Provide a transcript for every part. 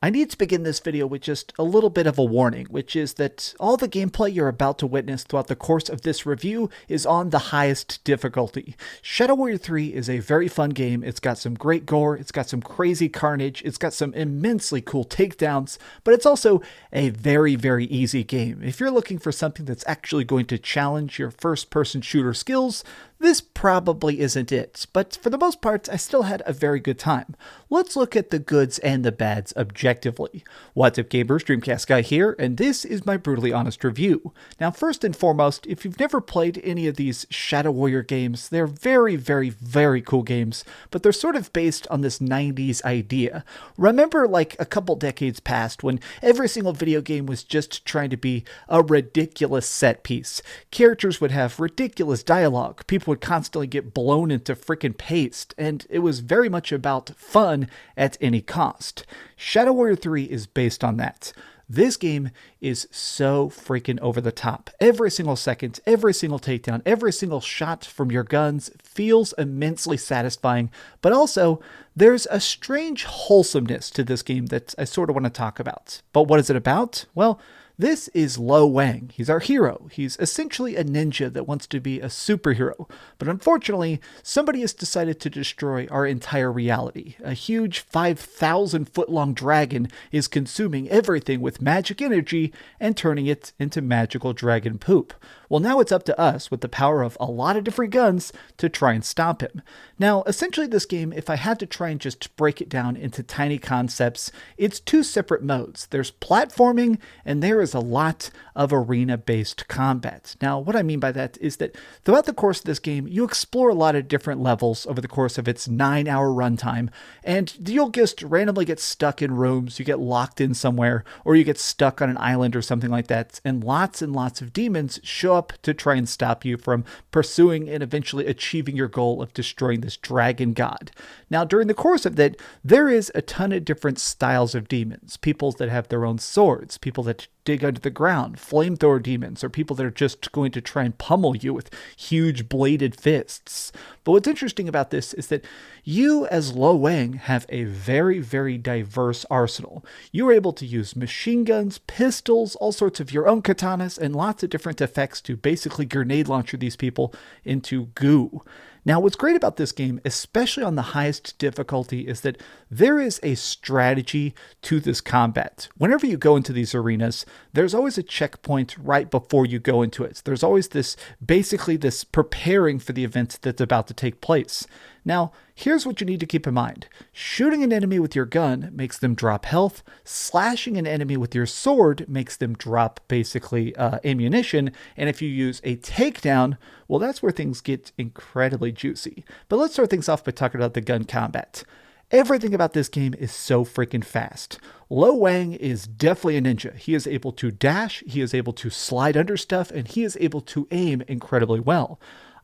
I need to begin this video with just a little bit of a warning, which is that all the gameplay you're about to witness throughout the course of this review is on the highest difficulty. Shadow Warrior 3 is a very fun game. It's got some great gore, it's got some crazy carnage, it's got some immensely cool takedowns, but it's also a very, very easy game. If you're looking for something that's actually going to challenge your first-person shooter skills, this probably isn't it, but for the most part, I still had a very good time. Let's look at the goods and the bads objectively. What's up, gamers? Dreamcastguy here, and this is my brutally honest review. Now, first and foremost, if you've never played any of these Shadow Warrior games, they're very, very, very cool games, but they're sort of based on this 90s idea. Remember, like a couple decades past, when every single video game was just trying to be a ridiculous set piece. Characters would have ridiculous dialogue, people would constantly get blown into freaking paste, and it was very much about fun at any cost. Shadow Warrior 3 is based on that. This game is so freaking over the top. Every single second, every single takedown, every single shot from your guns feels immensely satisfying, but also there's a strange wholesomeness to this game that I sort of want to talk about. But what is it about? Well, this is Lo Wang. He's our hero. He's essentially a ninja that wants to be a superhero. But unfortunately, somebody has decided to destroy our entire reality. A huge 5,000-foot-long dragon is consuming everything with magic energy and turning it into magical dragon poop. Well, now it's up to us, with the power of a lot of different guns, to try and stop him. Now, essentially this game, if I had to try and just break it down into tiny concepts, it's two separate modes. There's platforming, and there is a lot of arena-based combat. Now, what I mean by that is that throughout the course of this game, you explore a lot of different levels over the course of its 9-hour runtime, and you'll just randomly get stuck in rooms, you get locked in somewhere, or you get stuck on an island or something like that, and lots of demons show up to try and stop you from pursuing and eventually achieving your goal of destroying this dragon god. Now, during the course of that, there is a ton of different styles of demons. People that have their own swords, people that dig under the ground, flamethrower demons, or people that are just going to try and pummel you with huge bladed fists. But what's interesting about this is that you, as Lo Wang, have a very, very diverse arsenal. You're able to use machine guns, pistols, all sorts of your own katanas, and lots of different effects to basically grenade launcher these people into goo. Now, what's great about this game, especially on the highest difficulty, is that there is a strategy to this combat. Whenever you go into these arenas, there's always a checkpoint right before you go into it. There's always basically this preparing for the event that's about to take place. Now, here's what you need to keep in mind. Shooting an enemy with your gun makes them drop health. Slashing an enemy with your sword makes them drop, basically, ammunition. And if you use a takedown, well, that's where things get incredibly juicy. But let's start things off by talking about the gun combat. Everything about this game is so freaking fast. Lo Wang is definitely a ninja. He is able to dash, he is able to slide under stuff, and he is able to aim incredibly well.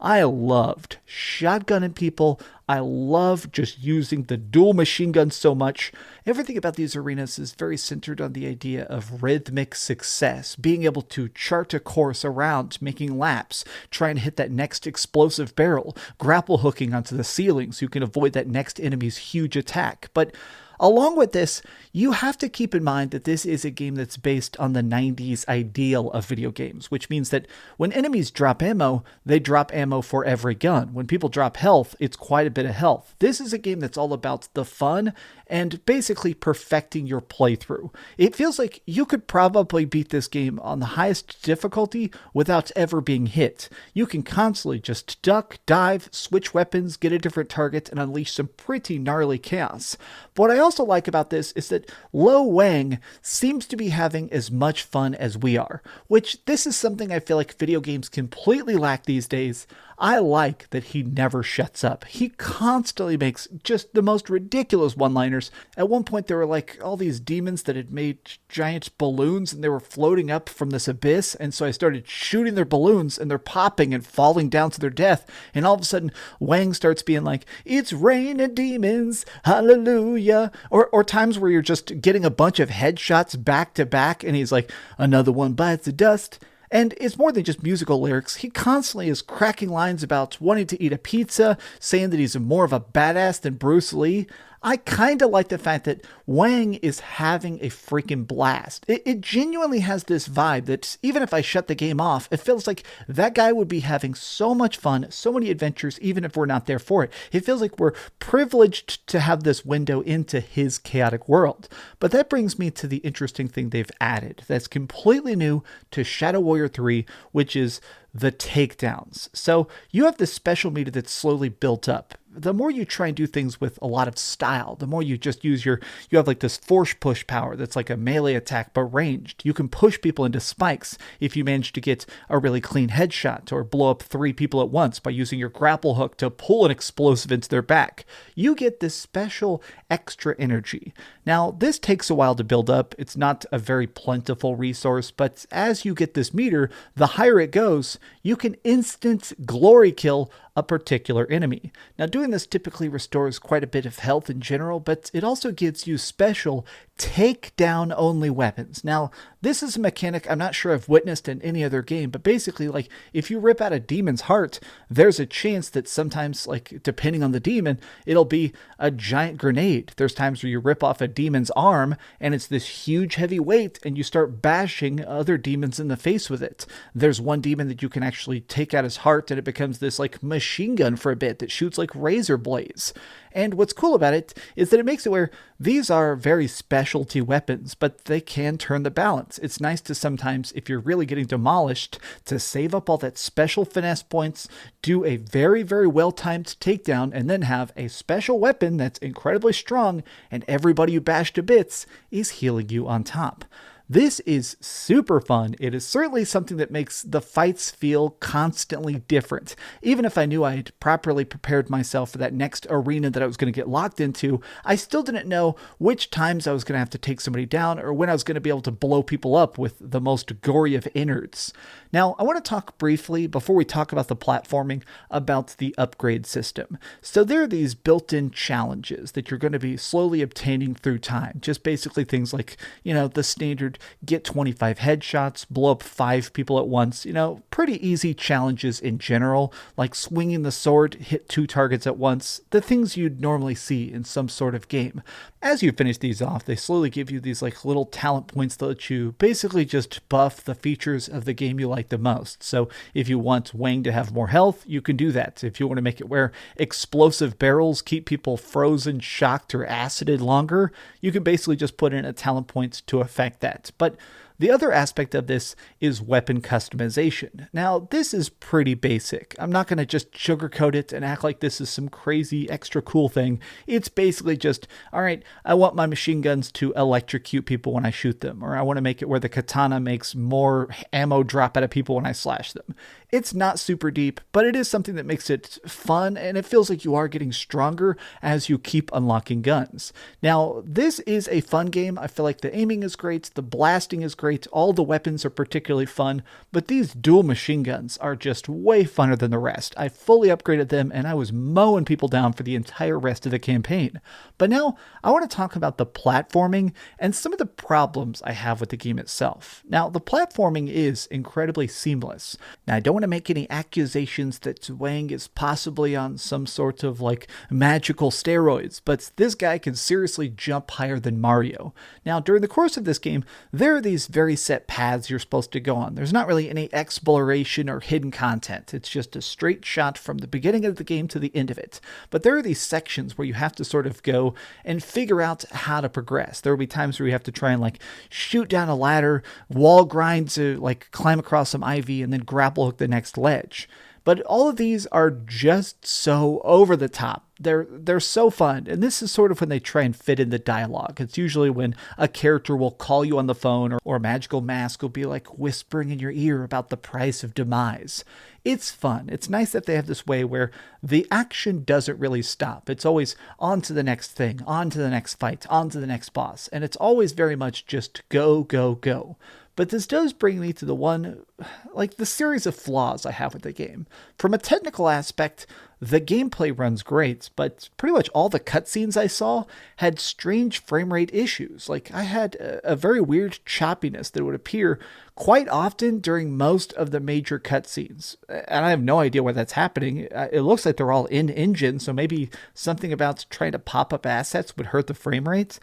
I loved shotgunning people. I love just using the dual machine gun so much. Everything about these arenas is very centered on the idea of rhythmic success, being able to chart a course around, making laps, trying to hit that next explosive barrel, grapple hooking onto the ceiling so you can avoid that next enemy's huge attack. But along with this, you have to keep in mind that this is a game that's based on the 90s ideal of video games, which means that when enemies drop ammo, they drop ammo for every gun. When people drop health, it's quite a bit of health. This is a game that's all about the fun and basically perfecting your playthrough. It feels like you could probably beat this game on the highest difficulty without ever being hit. You can constantly just duck, dive, switch weapons, get a different target, and unleash some pretty gnarly chaos. But what I also like about this is that Lo Wang seems to be having as much fun as we are, which this is something I feel like video games completely lack these days. I like that he never shuts up. He constantly makes just the most ridiculous one-liners. At one point, there were like all these demons that had made giant balloons and they were floating up from this abyss. And so I started shooting their balloons and they're popping and falling down to their death. And all of a sudden, Wang starts being like, "It's raining demons, hallelujah." Or times where you're just getting a bunch of headshots back to back and he's like, "Another one bites the dust." And it's more than just musical lyrics. He constantly is cracking lines about wanting to eat a pizza, saying that he's more of a badass than Bruce Lee. I kind of like the fact that Wang is having a freaking blast. It genuinely has this vibe that even if I shut the game off, it feels like that guy would be having so much fun, so many adventures, even if we're not there for it. It feels like we're privileged to have this window into his chaotic world. But that brings me to the interesting thing they've added that's completely new to Shadow Warrior 3, which is the takedowns. So you have this special meter that's slowly built up. The more you try and do things with a lot of style, the more you just use you have like this force push power that's like a melee attack but ranged. You can push people into spikes if you manage to get a really clean headshot or blow up 3 people at once by using your grapple hook to pull an explosive into their back. You get this special extra energy. Now, this takes a while to build up. It's not a very plentiful resource, but as you get this meter, the higher it goes, you can instant glory kill a particular enemy. Now, doing this typically restores quite a bit of health in general, but it also gives you special takedown only weapons. Now, this is a mechanic I'm not sure I've witnessed in any other game, but basically, like, if you rip out a demon's heart, there's a chance that sometimes, like, depending on the demon, it'll be a giant grenade. There's times where you rip off a demon's arm, and it's this huge heavy weight, and you start bashing other demons in the face with it. There's one demon that you can actually take out his heart, and it becomes this, like, machine gun for a bit that shoots like razor blades. And what's cool about it is that it makes it where these are very specialty weapons, but they can turn the balance. It's nice to sometimes, if you're really getting demolished, to save up all that special finesse points, do a very, very well-timed takedown, and then have a special weapon that's incredibly strong, and everybody you bash to bits is healing you on top. This is super fun. It is certainly something that makes the fights feel constantly different. Even if I knew I had properly prepared myself for that next arena that I was going to get locked into, I still didn't know which times I was going to have to take somebody down or when I was going to be able to blow people up with the most gory of innards. Now, I want to talk briefly, before we talk about the platforming, about the upgrade system. So there are these built-in challenges that you're going to be slowly obtaining through time. Just basically things like, the standard get 25 headshots, blow up 5 people at once, pretty easy challenges in general, like swinging the sword, hit 2 targets at once, the things you'd normally see in some sort of game. As you finish these off, they slowly give you these like little talent points that let you basically just buff the features of the game you like the most. So if you want Wang to have more health, you can do that. If you want to make it where explosive barrels keep people frozen, shocked, or acided longer, you can basically just put in a talent point to affect that. But the other aspect of this is weapon customization. Now, this is pretty basic. I'm not going to just sugarcoat it and act like this is some crazy extra cool thing. It's basically just, all right, I want my machine guns to electrocute people when I shoot them, or I want to make it where the katana makes more ammo drop out of people when I slash them. It's not super deep, but it is something that makes it fun, and it feels like you are getting stronger as you keep unlocking guns. Now, this is a fun game. I feel like the aiming is great, the blasting is great, all the weapons are particularly fun, but these dual machine guns are just way funner than the rest. I fully upgraded them, and I was mowing people down for the entire rest of the campaign. But now, I want to talk about the platforming and some of the problems I have with the game itself. Now, the platforming is incredibly seamless. Now, I don't want to make any accusations that Wang is possibly on some sort of like magical steroids, but this guy can seriously jump higher than Mario. Now, during the course of this game, there are these very set paths you're supposed to go on. There's not really any exploration or hidden content. It's just a straight shot from the beginning of the game to the end of it. But there are these sections where you have to sort of go and figure out how to progress. There will be times where you have to try and like shoot down a ladder, wall grind to like climb across some ivy, and then grapple hook the next ledge. But all of these are just so over the top. They're so fun. And this is sort of when they try and fit in the dialogue. It's usually when a character will call you on the phone or a magical mask will be like whispering in your ear about the price of demise. It's fun. It's nice that they have this way where the action doesn't really stop. It's always on to the next thing, on to the next fight, on to the next boss. And it's always very much just go, go, go. But this does bring me to the series of flaws I have with the game. From a technical aspect, the gameplay runs great, but pretty much all the cutscenes I saw had strange frame rate issues. Like, I had a very weird choppiness that would appear quite often during most of the major cutscenes. And I have no idea why that's happening. It looks like they're all in-engine, so maybe something about trying to pop up assets would hurt the frame rates.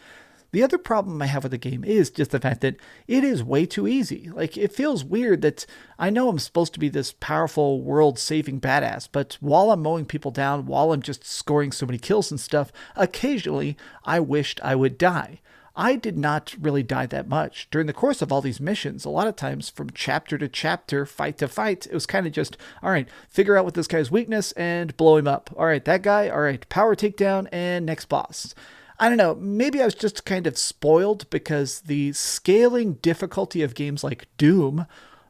The other problem I have with the game is just the fact that it is way too easy. Like, it feels weird that I know I'm supposed to be this powerful world-saving badass, but while I'm mowing people down, while I'm just scoring so many kills and stuff, occasionally I wished I would die. I did not really die that much. During the course of all these missions, a lot of times from chapter to chapter, fight to fight, it was kind of just, all right, figure out what this guy's weakness and blow him up. All right, that guy, all right, power takedown and next boss. I don't know, maybe I was just kind of spoiled because the scaling difficulty of games like Doom,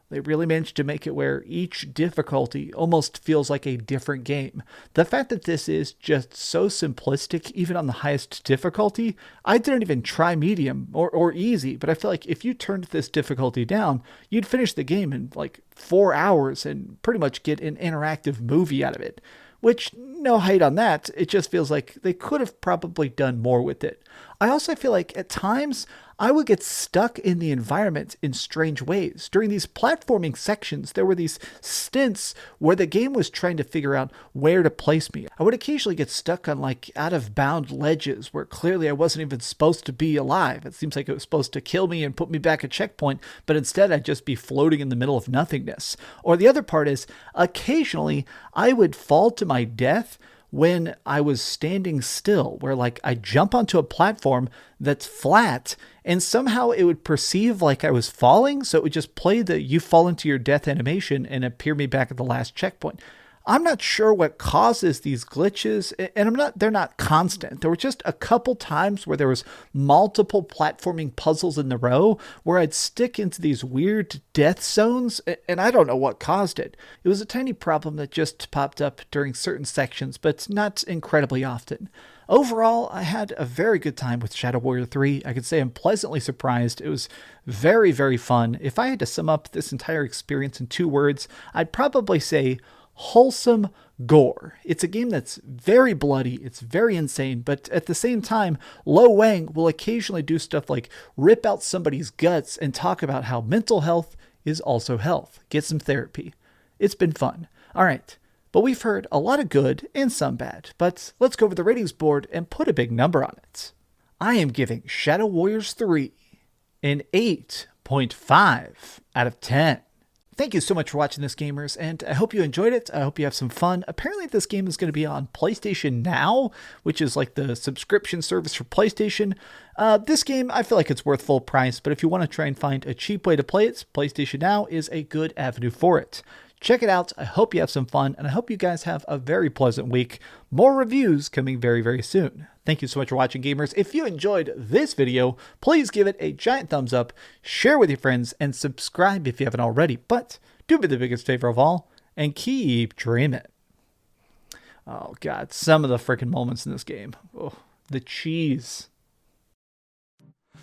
they really managed to make it where each difficulty almost feels like a different game. The fact that this is just so simplistic, even on the highest difficulty, I didn't even try medium or easy, but I feel like if you turned this difficulty down, you'd finish the game in like 4 hours and pretty much get an interactive movie out of it. Which, no hate on that, it just feels like they could have probably done more with it. I also feel like at times I would get stuck in the environment in strange ways. During these platforming sections, there were these stints where the game was trying to figure out where to place me. I would occasionally get stuck on like out of bound ledges where clearly I wasn't even supposed to be alive. It seems like it was supposed to kill me and put me back at checkpoint, but instead I'd just be floating in the middle of nothingness. Or the other part is occasionally I would fall to my death when I was standing still, where like I jump onto a platform that's flat and somehow it would perceive like I was falling. So it would just play the you fall into your death animation and appear me back at the last checkpoint. I'm not sure what causes these glitches, and they're not constant. There were just a couple times where there was multiple platforming puzzles in the row where I'd stick into these weird death zones, and I don't know what caused it. It was a tiny problem that just popped up during certain sections, but not incredibly often. Overall, I had a very good time with Shadow Warrior 3. I could say I'm pleasantly surprised. It was very, very fun. If I had to sum up this entire experience in 2 words, I'd probably say wholesome gore. It's a game that's very bloody, it's very insane, but at the same time, Lo Wang will occasionally do stuff like rip out somebody's guts and talk about how mental health is also health. Get some therapy. It's been fun. All right, but we've heard a lot of good and some bad, but let's go over the ratings board and put a big number on it. I am giving Shadow Warriors 3 an 8.5 out of 10. Thank you so much for watching this, gamers, and I hope you enjoyed it. I hope you have some fun. Apparently, this game is going to be on PlayStation Now, which is like the subscription service for PlayStation. This game, I feel like it's worth full price, but if you want to try and find a cheap way to play it, PlayStation Now is a good avenue for it. Check it out. I hope you have some fun, and I hope you guys have a very pleasant week. More reviews coming very, very soon. Thank you so much for watching, gamers. If you enjoyed this video, please give it a giant thumbs up, share with your friends, and subscribe if you haven't already. But do me the biggest favor of all, and keep dreaming. Oh, God, some of the freaking moments in this game. Oh, the cheese.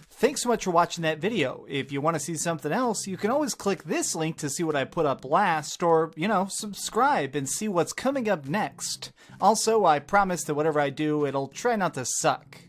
Thanks so much for watching that video. If you want to see something else, you can always click this link to see what I put up last, or, subscribe and see what's coming up next. Also, I promise that whatever I do, it'll try not to suck.